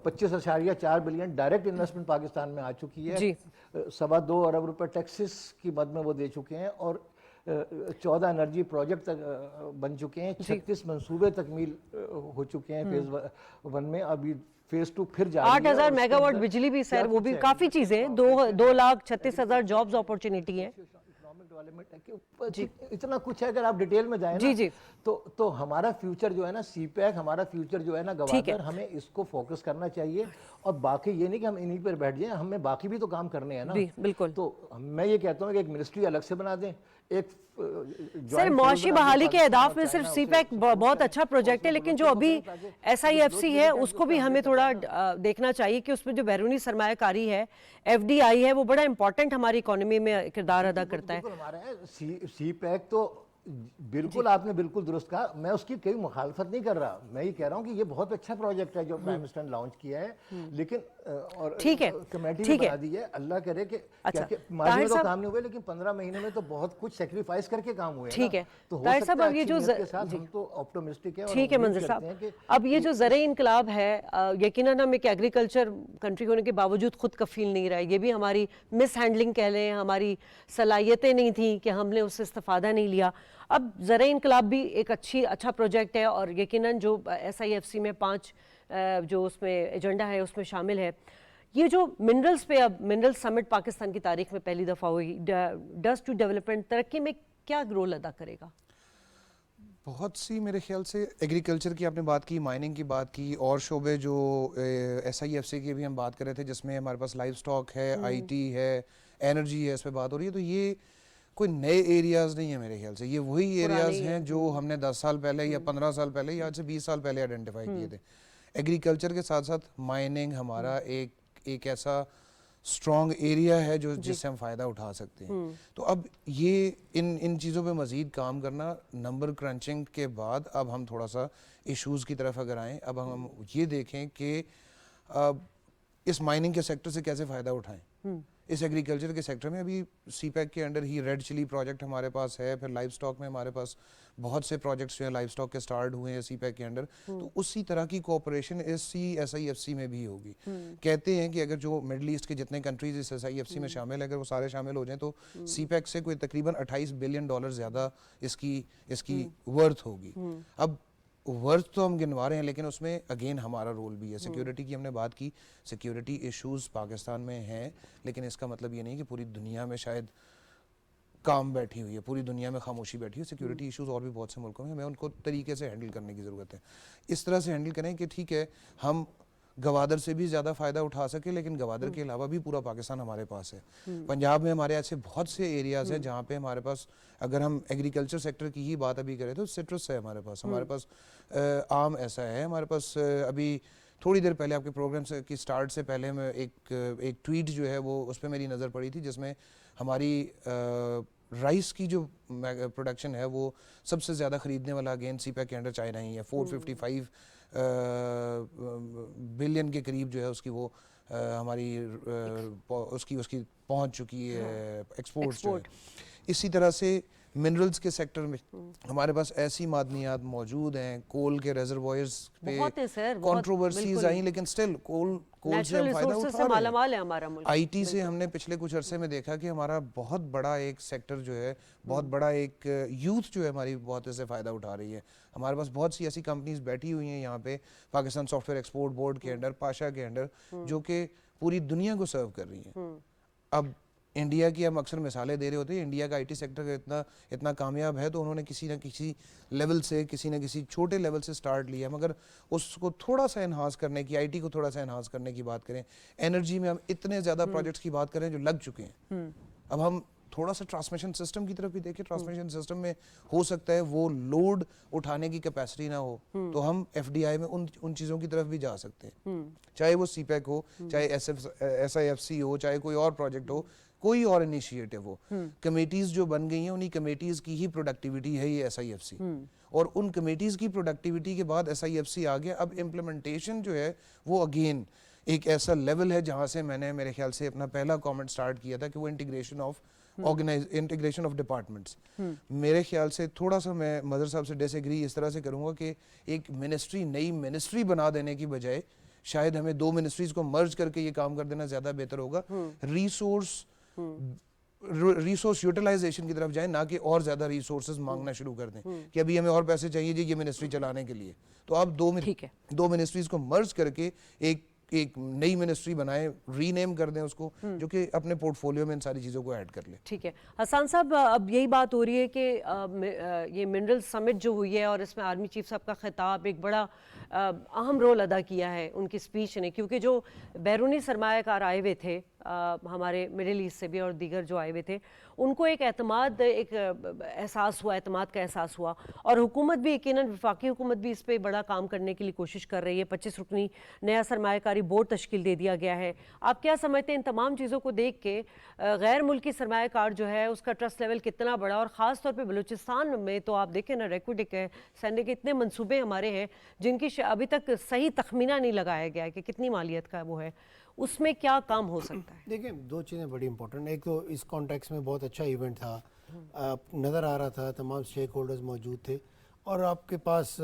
S4: 25.4 बिलियन डायरेक्ट इन्वेस्टमेंट पाकिस्तान में आ चुकी है। 2.25 अरब रुपए टैक्सेस की मद में वो दे चुके हैं और 14 एनर्जी प्रोजेक्ट तक बन चुके हैं। 36 मंसूबे तकमील हो चुके हैं फेज 1 में। अभी फेज 2 फिर जा रही है।
S1: 8,000 मेगावाट बिजली भी सर, वो भी काफी चीजें, 2,36,000 जॉब्स अपॉर्चुनिटी है।
S4: इकोनॉमिक डेवलपमेंट इतना कुछ है। अगर आप डिटेल में जाए ना तो हमारा फ्यूचर जो है ना सीपैक, हमारा फ्यूचर जो है ना गवादर, हमें इसको फोकस करना चाहिए। और बाकी ये नहीं कि हम इन्हीं पर बैठ जाएं, हमें बाकी भी तो काम करने हैं ना।
S1: बिल्कुल।
S4: तो मैं ये कहता हूँ कि एक मिनिस्ट्री अलग से बना दें। एक
S1: सर मुआशी बहाली के अहदाफ में सिर्फ सीपैक बहुत अच्छा प्रोजेक्ट है, लेकिन जो अभी SIFC है उसको भी हमें थोड़ा देखना चाहिए कि उसमें जो बैरूनी सरमायाकारी है, FDI है, वो बड़ा इंपॉर्टेंट हमारी इकोनॉमी में किरदार अदा करता है।
S4: हमारा सीपैक तो बिल्कुल आपने बिल्कुल दुरुस्त कहा। मैं उसकी कोई मुखालफत नहीं कर रहा। मैं ये कह रहा हूँ कि ये बहुत अच्छा प्रोजेक्ट है जो प्राइम मिनिस्टर ने लॉन्च किया है। लेकिन और
S1: ठीक है,
S4: कमेटी ने बना दी है। अल्लाह करे कि माजी में तो काम नहीं हुए, लेकिन 15 महीने में तो बहुत कुछ सेक्रीफाइस करके काम हुए।
S1: ठीक है,
S4: तो
S1: ताहिर साहब अब ये जो
S4: हम तो ऑप्टिमिस्टिक है।
S1: ठीक है मंजर साहब, अब ये जो ज़राई इनकलाब है, यकीनन हम एक एग्रीकल्चर कंट्री होने के बावजूद खुद कफील नहीं रहा है। ये भी हमारी मिस हैंडलिंग कह लें, हमारी सलाहियतें नहीं थी कि हमने उससे इस्तेफादा नहीं लिया। अब ज़राई इनकलाब भी एक अच्छा प्रोजेक्ट है और यकीनन जो SIFC में 5 जो उसमें एजेंडा है उसमें शामिल है। ये जो मिनरल्स पे, अब मिनरल समिट पाकिस्तान की तारीख में पहली दफ़ा हुई, डस्ट टू डेवलपमेंट तरक्की में क्या रोल अदा करेगा?
S2: बहुत सी मेरे ख्याल से एग्रीकल्चर की आपने बात की, माइनिंग की बात की, और शोबे जो SIFC की भी हम बात कर रहे थे जिसमें हमारे पास लाइव स्टॉक है, IT है, एनर्जी है, इस पर बात हो रही है। तो ये कोई नए एरियाज़ नहीं है मेरे ख्याल से। ये वही एरियाज़ हैं जो हमने 10 साल पहले या 15 साल पहले या आज से 20 साल पहले आइडेंटिफाई किए थे। एग्रीकल्चर के साथ साथ माइनिंग हमारा एक ऐसा स्ट्रॉन्ग एरिया है जो जिससे हम फ़ायदा उठा सकते हैं। तो अब ये इन चीज़ों पे मज़ीद काम करना, नंबर क्रंचिंग के बाद अब हम थोड़ा सा इश्यूज़ की तरफ अगर आएँ, अब हम ये देखें कि इस माइनिंग के सेक्टर से कैसे फ़ायदा उठाएं। इस एग्रीकल्चर के सेक्टर में अभी सीपैक के अंडर ही रेड चिली प्रोजेक्ट हमारे पास है, फिर लाइव स्टॉक में हमारे पास बहुत से प्रोजेक्ट्स जो हैं लाइव स्टॉक के स्टार्ट हुए हैं सीपैक के अंडर। तो उसी तरह की कोऑपरेशन इस SIFC में भी होगी। कहते हैं कि अगर जो मिडल ईस्ट के जितने कंट्रीज इस SIFC में शामिल है, अगर वो सारे शामिल हो जाएं तो सीपैक से कोई तकरीबन $28 बिलियन ज़्यादा इसकी वर्थ होगी। अब वर्थ तो हम गिनवा रहे हैं, लेकिन उसमें अगेन हमारा रोल भी है। सिक्योरिटी की हमने बात की, सिक्योरिटी इश्यूज पाकिस्तान में हैं, लेकिन इसका मतलब ये नहीं कि पूरी दुनिया में शायद काम बैठी हुई है, पूरी दुनिया में खामोशी बैठी है। सिक्योरिटी इश्यूज और भी बहुत से मुल्कों में, हमें उनको तरीके से हैंडल करने की ज़रूरत है। इस तरह से हैंडल करें कि ठीक है हम गवादर से भी ज़्यादा फ़ायदा उठा सके, लेकिन गवादर के अलावा भी पूरा पाकिस्तान हमारे पास है। पंजाब में हमारे ऐसे बहुत से एरियाज़ हैं जहाँ पे हमारे पास, अगर हम एग्रीकल्चर सेक्टर की ही बात अभी करें तो सिट्रस है हमारे पास आम ऐसा है हमारे पास। अभी थोड़ी देर पहले आपके प्रोग्राम की स्टार्ट से पहले मैं एक ट्वीट जो है वो उस पर मेरी नज़र पड़ी थी, जिसमें हमारी राइस की जो प्रोडक्शन है वो सबसे ज़्यादा ख़रीदने वाला अगेन सीपैक के अंडर चाइना ही है। 455 बिलियन के करीब जो है उसकी वो हमारी उसकी पहुंच चुकी है एक्सपोर्ट। इसी तरह से मिनरल्स के सेक्टर में हमारे पास ऐसी मादनियात मौजूद हैं, कोल के रिजर्वॉयर्स पे कंट्रोवर्सीज आई, लेकिन स्टिल कोल से हम फायदा उठा रहे हैं।
S1: हमारा मुल्क
S2: IT से हमने पिछले कुछ अरसे में देखा कि हमारा बहुत बड़ा एक सेक्टर जो है, बहुत बड़ा एक यूथ जो है हमारी बहुत इससे फ़ायदा उठा रही है। हमारे पास बहुत सी ऐसी कंपनीज बैठी हुई हैं यहाँ पे पाकिस्तान सॉफ्टवेयर एक्सपोर्ट बोर्ड के अंडर, पाशा के अंडर, जो कि पूरी दुनिया को सर्व कर रही हैं। अब इंडिया की हम अक्सर मिसालें दे रहे होते हैं, इंडिया का IT सेक्टर इतना कामयाब है तो उन्होंने किसी न किसी लेवल से, किसी न किसी छोटे लेवल से स्टार्ट लिया, मगर उसको थोड़ा सा एनहांस करने की, IT को थोड़ा सा एनहांस करने की बात करें। एनर्जी में हम इतने ज़्यादा प्रोजेक्ट्स की बात करें जो लग चुके हैं। अब हम थोड़ा सा ट्रांसमिशन सिस्टम की तरफ भी देखें। ट्रांसमिशन सिस्टम में हो सकता है वो लोड उठाने की कैपेसिटी ना हो, तो हम एफडीआई में उन चीज़ों की तरफ भी जा सकते हैं, चाहे वो सीपैक हो, चाहे SIFC हो, चाहे कोई और प्रोजेक्ट हो, कोई और इनिशिएटिव हो। कमेटीज जो बन गई हैं उन्हीं कमेटीज की ही प्रोडक्टिविटी है ये SIFC, और उन कमेटीज की प्रोडक्टिविटी के बाद SIFC आ गया। अब इम्प्लीमेंटेशन जो है वो अगेन एक ऐसा लेवल है जहां से मैंने मेरे ख्याल से अपना पहला कमेंट स्टार्ट किया था कि वो इंटीग्रेशन ऑफ डिपार्टमेंट्स। मेरे ख्याल से थोड़ा सा मैं मदर साहब से डिसएग्री इस तरह से करूंगा कि एक नई मिनिस्ट्री बना देने की बजाय शायद हमें 2 मिनिस्ट्रीज को मर्ज करके ये काम कर देना ज्यादा बेहतर होगा। रिसोर्स यूटिलाइजेशन की तरफ जाएं, ना कि और ज्यादा रिसोर्सेज मांगना शुरू कर दें कि अभी हमें और पैसे चाहिए जी ये मिनिस्ट्री चलाने के लिए। तो आप दो मिनिस्ट्रीज को मर्ज करके एक नई मिनिस्ट्री बनाएं, रीनेम कर दें उसको, जो कि अपने पोर्टफोलियो में इन सारी चीज़ों को ऐड कर ले।
S1: ठीक है हसन साहब, अब यही बात हो रही है कि ये मिनरल समिट जो हुई है और इसमें आर्मी चीफ साहब का खिताब एक बड़ा अहम रोल अदा किया है उनकी स्पीच ने, क्योंकि जो बैरूनी सरमायाकार आए हुए थे हमारे मिडिल ईस्ट से भी और दीगर जो आए हुए थे, उनको एक एहसास हुआ, एतमाद का एहसास हुआ, और हुकूमत भी यकीनन वफाकी हुकूमत भी इस पर बड़ा काम करने के लिए कोशिश कर रही है। 25 रुकनी नया सरमायाकारी बोर्ड तश्कील दे दिया गया है। आप क्या समझते हैं इन तमाम चीज़ों को देख के गैर मुल्की सरमायाकार जो है उसका ट्रस्ट लेवल कितना बड़ा, और ख़ास तौर पर बलूचिस्तान में तो आप देखें ना, रेक्विडिक है, सैनिक, इतने मंसूबे हमारे हैं जिनकी अभी तक सही तखमीना नहीं लगाया गया है कि कितनी मालियत का वो है, उसमें क्या काम हो सकता है?
S3: देखिए 2 चीज़ें बड़ी इंपॉर्टेंट। एक तो इस कॉन्टेक्स्ट में बहुत अच्छा इवेंट था, नज़र आ रहा था, तमाम स्टेक होल्डर्स मौजूद थे, और आपके पास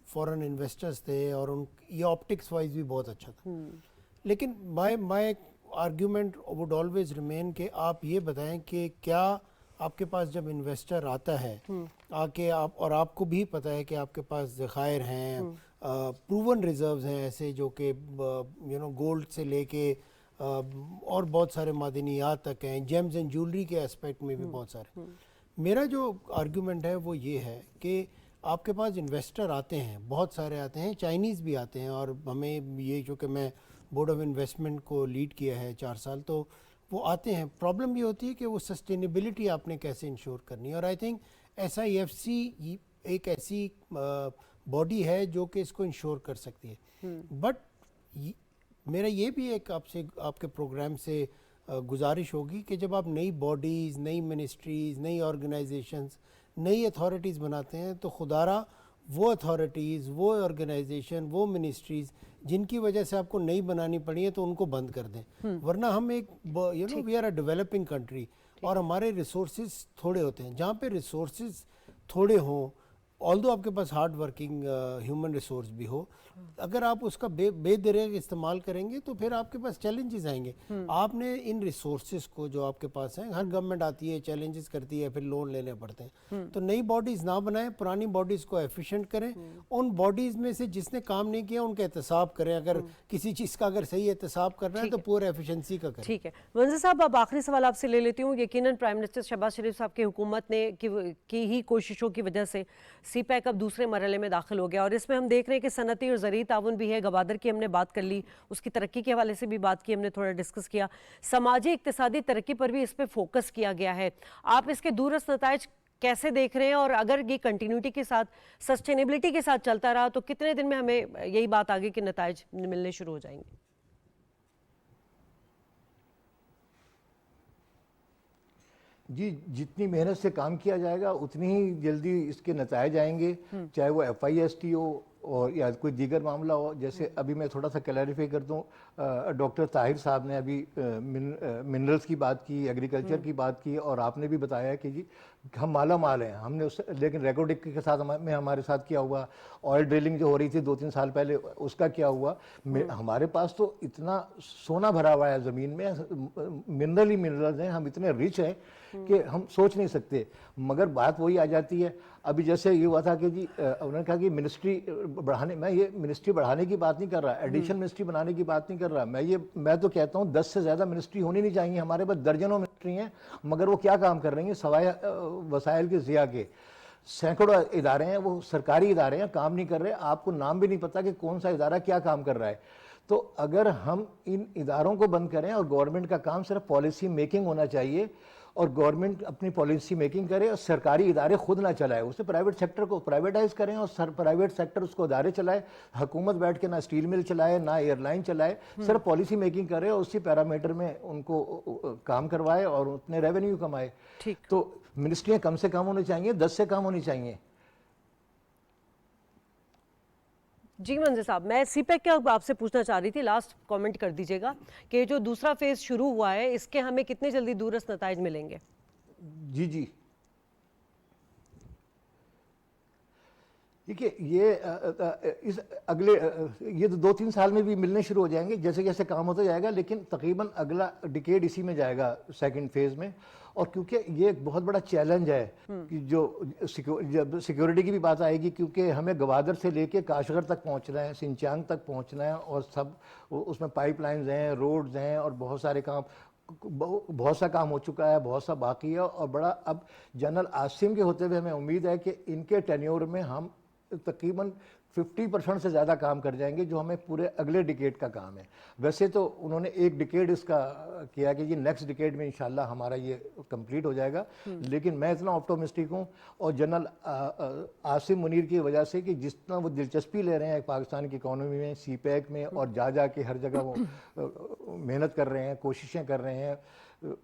S3: फॉरेन इन्वेस्टर्स थे, और ये ऑप्टिक्स वाइज भी बहुत अच्छा था। लेकिन my argument would always remain कि आप ये बताएं कि क्या आपके पास जब इन्वेस्टर आता है आके और आपको भी पता है कि आपके पास ज़खायर हैं, प्रूवन रिजर्व्स हैं ऐसे जो कि गोल्ड से लेके और बहुत सारे मादनियात तक हैं, जेम्स एंड ज्वेलरी के एस्पेक्ट में भी बहुत सारे। मेरा जो आर्ग्यूमेंट है वो ये है कि आपके पास इन्वेस्टर आते हैं, बहुत सारे आते हैं, चाइनीज़ भी आते हैं, और हमें ये जो कि मैं बोर्ड ऑफ इन्वेस्टमेंट को लीड किया है 4 साल, तो वो आते हैं। प्रॉब्लम ये होती है कि वो सस्टेनेबिलिटी आपने कैसे इंश्योर करनी है, और आई थिंक SIFC एक ऐसी बॉडी है जो कि इसको इंश्योर कर सकती है। बट मेरा ये भी एक आपके प्रोग्राम से गुजारिश होगी कि जब आप नई बॉडीज़, नई मिनिस्ट्रीज़, नई ऑर्गेनाइजेशंस, नई अथॉरिटीज़ बनाते हैं, तो खुदारा वो अथॉरिटीज़, वो ऑर्गेनाइजेशन, वो मिनिस्ट्रीज़ जिनकी वजह से आपको नई बनानी पड़ी है, तो उनको बंद कर दें। वरना हम एक we are a developing country, और हमारे रिसोर्सेज थोड़े होते हैं। जहाँ पे रिसोर्सेज थोड़े हों, ऑल्दो आपके पास हार्ड वर्किंग ह्यूमन रिसोर्स भी हो, अगर आप उसका बेदरिग इस्तेमाल करेंगे तो फिर आपके पास चैलेंजेस आएंगे। आपने इन रिसोर्सेज को जो आपके पास हैं, हर गवर्नमेंट आती है, चैलेंजेस करती है, फिर लोन लेने पड़ते हैं, तो नई बॉडीज़ ना बनाएं, पुरानी बॉडीज़ को एफिशिएंट करें। उन बॉडीज़ में से जिसने काम नहीं किया उनका एहतसाब करें, अगर किसी चीज़ का अगर सही एहतसाब करना है तो पूरे एफिशिएंसी का करें।
S1: ठीक है मंजर साहब, अब आखिरी सवाल आपसे ले लेती हूँ। यकीनन प्राइम मिनिस्टर शहबाज शरीफ साहब की हुकूमत ने की ही कोशिशों की वजह से CPEC अब दूसरे मरहले में दाखिल हो गया, और इसमें हम देख रहे हैं कि सनती और ज़रूरी ताउन भी है। गवादर की हमने बात कर ली, उसकी तरक्की के हवाले से भी बात की, हमने थोड़ा डिस्कस किया, समाजी इक्तिसादी तरक्की पर भी इस पर फोकस किया गया है। आप इसके दूरस्थ नताइज कैसे देख रहे हैं, और अगर ये कंटिन्यूटी के साथ, सस्टेनेबिलिटी के साथ चलता रहा, तो कितने दिन में हमें यही बात आगे के नताइज मिलने शुरू हो जाएंगे?
S4: जी, जितनी मेहनत से काम किया जाएगा उतनी ही जल्दी इसके नतायज आएंगे, चाहे वो FIST हो और या कोई दीगर मामला हो। जैसे अभी मैं थोड़ा सा क्लैरिफाई कर दूं, डॉक्टर ताहिर साहब ने अभी मिनरल्स की बात की, एग्रीकल्चर की बात की, और आपने भी बताया कि जी हम माला माल हैं, हमने उस लेकिन रेकोर्डिक के साथ में हमारे साथ क्या हुआ, ऑयल ड्रिलिंग जो हो रही थी 2-3 साल पहले, उसका क्या हुआ। हमारे पास तो इतना सोना भरा हुआ है ज़मीन में, मिनरल ही मिनरल्स हैं, हम इतने रिच हैं कि हम सोच नहीं सकते। मगर बात वही आ जाती है, अभी जैसे ये हुआ था कि जी उन्होंने कहा कि मिनिस्ट्री बढ़ाने, मैं ये मिनिस्ट्री बढ़ाने की बात नहीं कर रहा, एडिशनल मिनिस्ट्री बनाने की बात नहीं कर रहा, मैं तो कहता हूँ 10 से ज़्यादा मिनिस्ट्री होनी नहीं चाहिए। हमारे पास दर्जनों मिनिस्ट्री हैं, मगर वो क्या काम कर रही हैं, सवाए वसाइल के ज़िया के। सैकड़ों इदारे हैं, वो सरकारी इदारे हैं, काम नहीं कर रहे, आपको नाम भी नहीं पता कि कौन सा इदारा क्या काम कर रहा है। तो अगर हम इन इदारों को बंद करें और गवर्नमेंट का काम सिर्फ पॉलिसी मेकिंग होना चाहिए, और गवर्नमेंट अपनी पॉलिसी मेकिंग करे और सरकारी इदारे खुद ना चलाए, उसे प्राइवेट सेक्टर को प्राइवेटाइज करें और प्राइवेट सेक्टर उसको इदारे चलाए। हुकूमत बैठ के ना स्टील मिल चलाए ना एयरलाइन चलाए, सिर्फ पॉलिसी मेकिंग करे और उसी पैरामीटर में उनको काम करवाए और उतने रेवेन्यू कमाए।
S1: ठीक।
S4: तो मिनिस्ट्रियाँ कम से कम होनी चाहिए, 10 से कम होनी चाहिए।
S1: जी मंजर साहब, मैं सीपैक का आपसे पूछना चाह रही थी, लास्ट कमेंट कर दीजिएगा कि जो दूसरा फेज शुरू हुआ है इसके हमें कितने जल्दी दूरस्थ नताइज मिलेंगे?
S4: जी जी, देखिए ये इस अगले ये तो 2-3 साल में भी मिलने शुरू हो जाएंगे जैसे जैसे काम होता जाएगा, लेकिन तकरीबन अगला डिकेड इसी में जाएगा सेकंड फेज में। और क्योंकि ये एक बहुत बड़ा चैलेंज है कि जो जब सिक्योरिटी की भी बात आएगी, क्योंकि हमें गवादर से लेके काशगर तक पहुंचना है, सिंचांग तक पहुंचना है, और सब उसमें पाइपलाइंस हैं, रोड्स हैं और बहुत सारे काम, बहुत सा काम हो चुका है, बहुत सा बाकी है। और बड़ा अब जनरल आसिम के होते हुए हमें उम्मीद है कि इनके टेन्योर में हम तकरीबन 50% से ज़्यादा काम कर जाएंगे, जो हमें पूरे अगले डिकेड का काम है। वैसे तो उन्होंने एक डिकेड इसका किया कि ये नेक्स्ट डिकेड में इंशाल्लाह हमारा ये कंप्लीट हो जाएगा, लेकिन मैं इतना ऑप्टोमिस्टिक हूँ और जनरल आसिम मुनीर की वजह से कि जितना वो दिलचस्पी ले रहे हैं पाकिस्तान की इकॉनमी में, सीपैक में, और जा के हर जगह वो मेहनत कर रहे हैं, कोशिशें कर रहे हैं,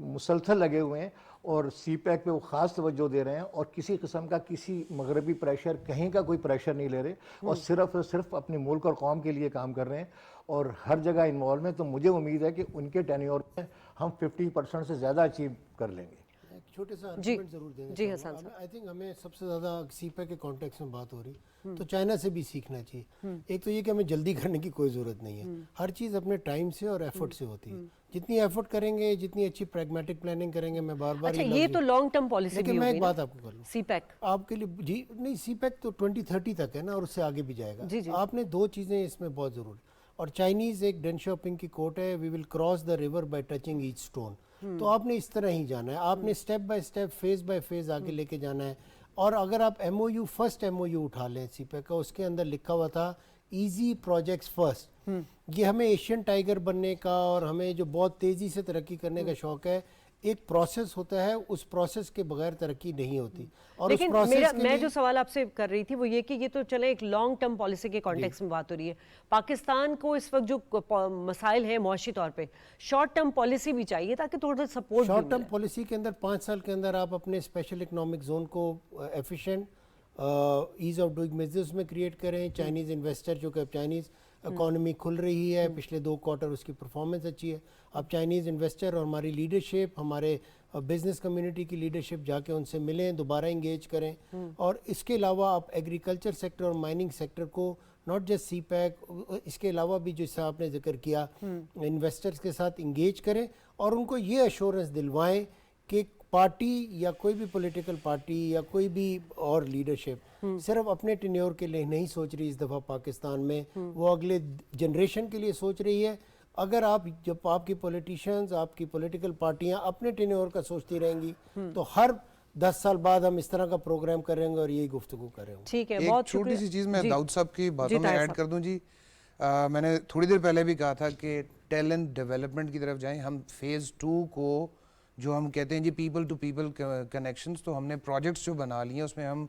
S4: मुसलसल लगे हुए हैं और सीपैक पे वो ख़ास तवज्जो दे रहे हैं और किसी किस्म का किसी मगरबी प्रेशर, कहीं का कोई प्रेशर नहीं ले रहे और सिर्फ अपने मुल्क और कौम के लिए काम कर रहे हैं और हर जगह इन्वॉल्व हैं। तो मुझे उम्मीद है कि उनके टेन्योर में हम 50% से ज़्यादा अचीव कर लेंगे।
S3: एक छोटे सा
S1: जी,
S3: आर्गुमेंट जरूर देना
S1: जी
S3: चाहूँगा।
S1: हसन साहब।
S3: आई थिंक हमें सबसे ज़्यादा सीपैक के कॉन्टेक्स्ट में बात हो रही तो चाइना से भी सीखना चाहिए। एक तो ये कि हमें जल्दी करने की कोई ज़रूरत नहीं है, हर चीज़ अपने टाइम से और एफर्ट से होती है। जितनी एफर्ट करेंगे, जितनी अच्छी प्रैग्मेटिक प्लानिंग करेंगे, मैं बार बार
S1: अच्छा, ये तो लॉन्ग टर्म पॉलिसी भी
S3: लेकिन मैं
S1: होगी
S3: एक
S1: ना?
S3: बात आपको कर लूँ
S1: सीपैक
S3: आपके लिए जी नहीं, सीपैक तो 2030 तक है ना और उससे आगे भी जाएगा।
S1: जी, जी।
S3: आपने दो चीज़ें इसमें बहुत ज़रूरी, और चाइनीज़ एक डेन शॉपिंग की कोट है, we will cross the river by touching each stone. तो आपने इस तरह ही जाना है, आपने step by step, phase by phase आगे लेके जाना है। और अगर आप एमओयू, फर्स्ट एमओयू उठा लें सीपैक का, उसके अंदर लिखा हुआ था इजी प्रोजेक्ट्स फर्स्ट। ये हमें एशियन टाइगर बनने का और हमें जो बहुत तेज़ी से तरक्की करने का शौक है, एक प्रोसेस होता है, उस प्रोसेस के बगैर तरक्की नहीं होती। और
S1: लेकिन
S3: उस प्रोसेस के
S1: मैं
S3: लिए
S1: जो सवाल आपसे कर रही थी वो ये कि ये तो चले एक लॉन्ग टर्म पॉलिसी के कॉन्टेक्स्ट में बात हो रही है, पाकिस्तान को इस वक्त जो मसाइल हैं मुआशी तौर पे, शॉर्ट टर्म पॉलिसी भी चाहिए ताकि थोड़ा सपोर्ट
S3: शॉर्ट टर्म पॉलिसी के अंदर 5 साल के अंदर आप अपने स्पेशल इकोनॉमिक जोन को efficient, ease of doing business में क्रिएट करें। चाइनीज़ इन्वेस्टर, जो कि चाइनीज़ इकॉनमी खुल रही है, पिछले 2 क्वार्टर उसकी परफॉर्मेंस अच्छी है। अब चाइनीज़ इन्वेस्टर और हमारी लीडरशिप, हमारे बिजनेस कम्युनिटी की लीडरशिप जाके उनसे मिलें, दोबारा इंगेज करें। और इसके अलावा आप एग्रीकल्चर सेक्टर और माइनिंग सेक्टर को, नॉट जस्ट सीपैक, इसके अलावा भी जैसा आपने जिक्र किया, इन्वेस्टर्स के साथ इंगेज करें और उनको ये अश्योरेंस दिलवाएं कि पार्टी या कोई भी पॉलिटिकल पार्टी या कोई भी और लीडरशिप सिर्फ अपने टेन्योर के लिए नहीं सोच रही इस दफ़ा पाकिस्तान में, वो अगले जनरेशन के लिए सोच रही है। अगर आप, जब आपकी पॉलिटिशियंस, आपकी पॉलिटिकल पार्टियां अपने टेन्योर का सोचती रहेंगी तो हर 10 साल बाद हम इस तरह का प्रोग्राम करेंगे और यही गुफ्तगू करेंगे।
S1: ठीक है,
S2: एक
S1: बहुत
S2: छोटी सी चीज़ मैं
S1: जी।
S2: दाऊद साहब की बातों में
S1: ताहिर
S2: ऐड
S1: साहब।
S2: कर दूं जी। मैंने थोड़ी देर पहले भी कहा था कि टैलेंट डेवलपमेंट की तरफ जाएं। हम फेज़ 2 को, जो हम कहते हैं जी पीपल टू पीपल कनेक्शंस, तो हमने प्रोजेक्ट्स जो बना लिए उसमें हम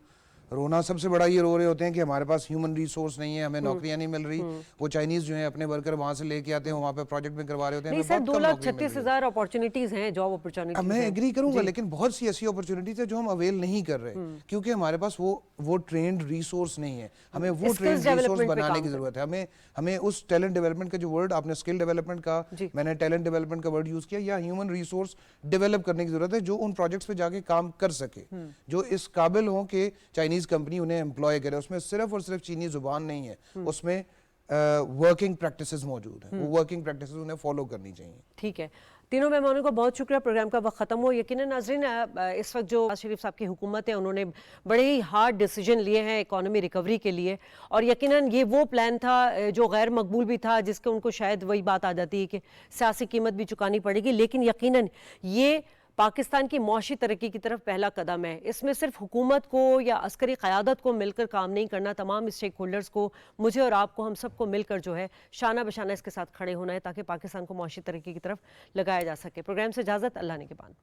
S2: रोना सबसे बड़ा ये रो रहे होते हैं कि हमारे पास ह्यूमन रिसोर्स नहीं है, हमें नौकरियां नहीं मिल रही। वो चाइनीज जो हैं अपने वर्कर वहां से लेके आते हैं, वहां पे प्रोजेक्ट में करवा रहे होते हैं।
S1: नहीं
S2: हमें
S1: सर,
S2: बहुत कम नौकरी मिल रही है।
S1: 2,36,000 अपॉर्चुनिटीज हैं, जॉब अपॉर्चुनिटीज।
S2: मैं एग्री करूंगा, लेकिन बहुत सी ऐसी अपॉर्चुनिटीज है जो हम अवेल नहीं कर रहे क्योंकि हमारे पास वो ट्रेंड रिसोर्स नहीं है। हमें वो ट्रेंड रिसोर्स बनाने की जरूरत है। हमें उस टैलेंट डेवलपमेंट का जो वर्ड आपने स्किल डेवलपमेंट का, मैंने टैलेंट डेवलपमेंट का वर्ड यूज किया, या ह्यूमन रिसोर्स डेवलप करने की जरूरत है जो उन प्रोजेक्ट्स पे जाके काम कर सके, जो इस काबिल हो कि चाइनीज कंपनी उन्हें एम्प्लॉय करे। उसमें सिर्फ और सिर्फ चीनी जुबान नहीं है, उसमें वर्किंग प्रैक्टिसेस मौजूद हैं। वो वर्किंग प्रैक्टिसेस उन्हें फॉलो करनी चाहिए।
S1: ठीक है, तीनों मेहमानों को बहुत शुक्रिया। प्रोग्राम का वक्त खत्म हो। यकीनन नाज़रीन, इस वक्त जो शरीफ साहब की हुकूमत है उन्होंने बड़े ही हार्ड डिसीजन लिए हैं इकॉनमी रिकवरी के लिए, और यकीनन ये वो प्लान था जो गैर मकबूल भी था, जिसके उनको शायद वही बात आ जाती है कि सियासी कीमत भी चुकानी पड़ेगी, लेकिन यकीनन ये पाकिस्तान की मौशी तरक्की की तरफ पहला कदम है। इसमें सिर्फ हुकूमत को या अस्करी क़यादत को मिलकर काम नहीं करना, तमाम स्टेक होल्डर्स को, मुझे और आपको, हम सबको मिलकर जो है शाना बशाना इसके साथ खड़े होना है ताकि पाकिस्तान को मौशी तरक्की की तरफ लगाया जा सके। प्रोग्राम से इजाज़त, अल्लाह ने के बाद।